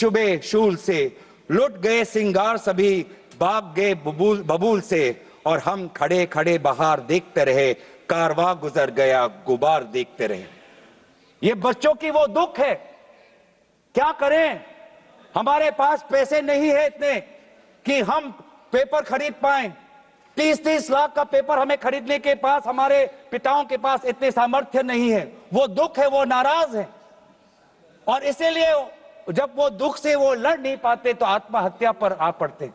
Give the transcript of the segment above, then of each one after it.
चुभे शूल से, लुट गए सिंगार सभी, भाग गए बबूल से, और हम खड़े खड़े बहार देखते रहे, कारवां गुजर गया गुबार देखते रहे। ये बच्चों की वो दुख है। क्या करें, हमारे पास पैसे नहीं है इतने कि हम पेपर खरीद पाएं। 30-30 लाख का पेपर हमें खरीदने के पास, हमारे पिताओं के पास इतने सामर्थ्य नहीं है। वो दुख है, वो नाराज है, और इसीलिए जब वो दुख से वो लड़ नहीं पाते तो आत्महत्या पर आ पड़ते।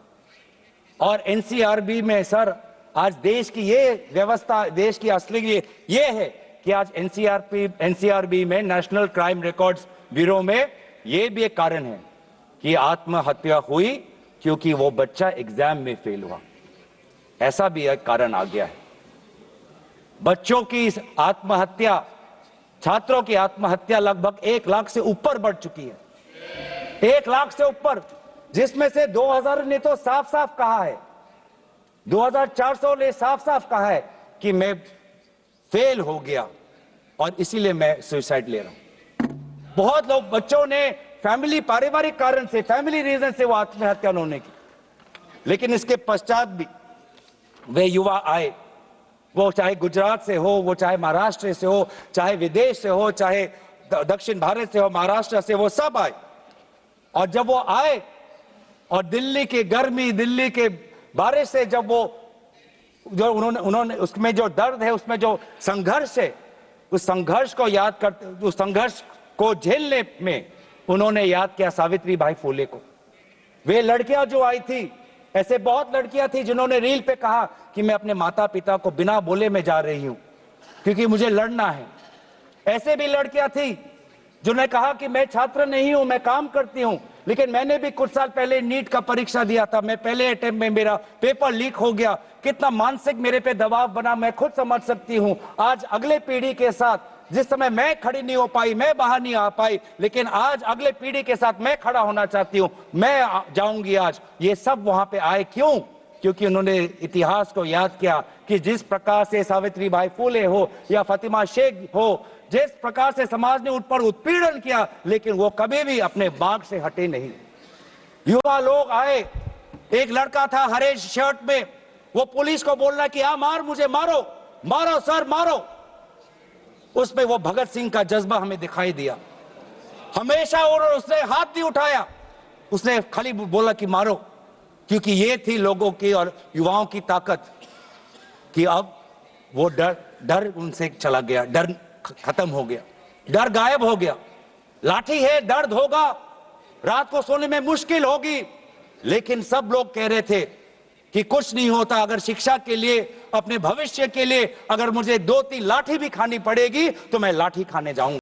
और एनसीआरबी में सर, आज देश की ये व्यवस्था, देश की असली ये है कि आज एनसीआरबी में, नेशनल क्राइम रिकॉर्ड्स ब्यूरो में, ये भी एक कारण है कि आत्महत्या हुई क्योंकि वो बच्चा एग्जाम में फेल हुआ। ऐसा भी एक कारण आ गया है। बच्चों की आत्महत्या, छात्रों की आत्महत्या लगभग 1 लाख से ऊपर बढ़ चुकी है। 1 लाख से ऊपर, जिसमें से 2000 ने तो साफ साफ कहा है, 2400 ने साफ साफ कहा है कि मैं फेल हो गया और इसीलिए मैं सुसाइड ले रहा हूं। बहुत लोग, बच्चों ने फैमिली, पारिवारिक कारण से, फैमिली रीजन से वो आत्महत्या उन्होंने की। लेकिन इसके पश्चात भी वे युवा आए, वो चाहे गुजरात से हो, वो चाहे महाराष्ट्र से हो, चाहे विदेश से हो, चाहे दक्षिण भारत से हो, महाराष्ट्र से, वो सब आए। और जब वो आए और दिल्ली की गर्मी, दिल्ली के बारिश से जब वो, जो उन्होंने उसमें जो दर्द है, उसमें जो संघर्ष है, उस संघर्ष को याद करते, उस संघर्ष को झेलने में उन्होंने याद किया सावित्री बाई फुले को। वे लड़कियां जो आई थी, ऐसे बहुत लड़कियां थी जिन्होंने रील पे कहा कि मैं अपने माता पिता को बिना बोले में जा रही हूं क्योंकि मुझे लड़ना है। ऐसे भी लड़कियां थी जिन्होंने कहा कि मैं छात्र नहीं हूं, मैं काम करती हूं, लेकिन मैंने भी कुछ साल पहले नीट का परीक्षा दिया था, मैं पहले अटेम्प्ट में मेरा पेपर लीक हो गया, कितना मानसिक मेरे पे दबाव बना मैं खुद समझ सकती हूं। आज अगले पीढ़ी के साथ, जिस समय मैं खड़ी नहीं हो पाई, मैं बाहर नहीं आ पाई, लेकिन आज अगले पीढ़ी के साथ मैं खड़ा होना चाहती हूं, मैं जाऊंगी आज। ये सब वहां पे आए क्यों? क्योंकि उन्होंने इतिहास को याद किया कि जिस प्रकार से सावित्री बाई फुले हो या फातिमा शेख हो, जिस प्रकार से समाज ने उन पर उत्पीड़न किया, लेकिन वो कभी भी अपने बाग से हटे नहीं। युवा लोग आए, एक लड़का था हरे शर्ट में, वो पुलिस को बोल रहा कि आ मार, मुझे मारो, मारो सर मारो। उसमें वो भगत सिंह का जज्बा हमें दिखाई दिया। हमेशा उसने हाथ नहीं उठाया, उसने खाली बोला कि मारो, क्योंकि ये थी लोगों की और युवाओं की ताकत कि अब वो डर उनसे चला गया, डर खत्म हो गया, डर गायब हो गया। लाठी है, दर्द होगा, रात को सोने में मुश्किल होगी, लेकिन सब लोग कह रहे थे कि कुछ नहीं होता, अगर शिक्षा के लिए, अपने भविष्य के लिए अगर मुझे 2-3 लाठी भी खानी पड़ेगी तो मैं लाठी खाने जाऊंगा।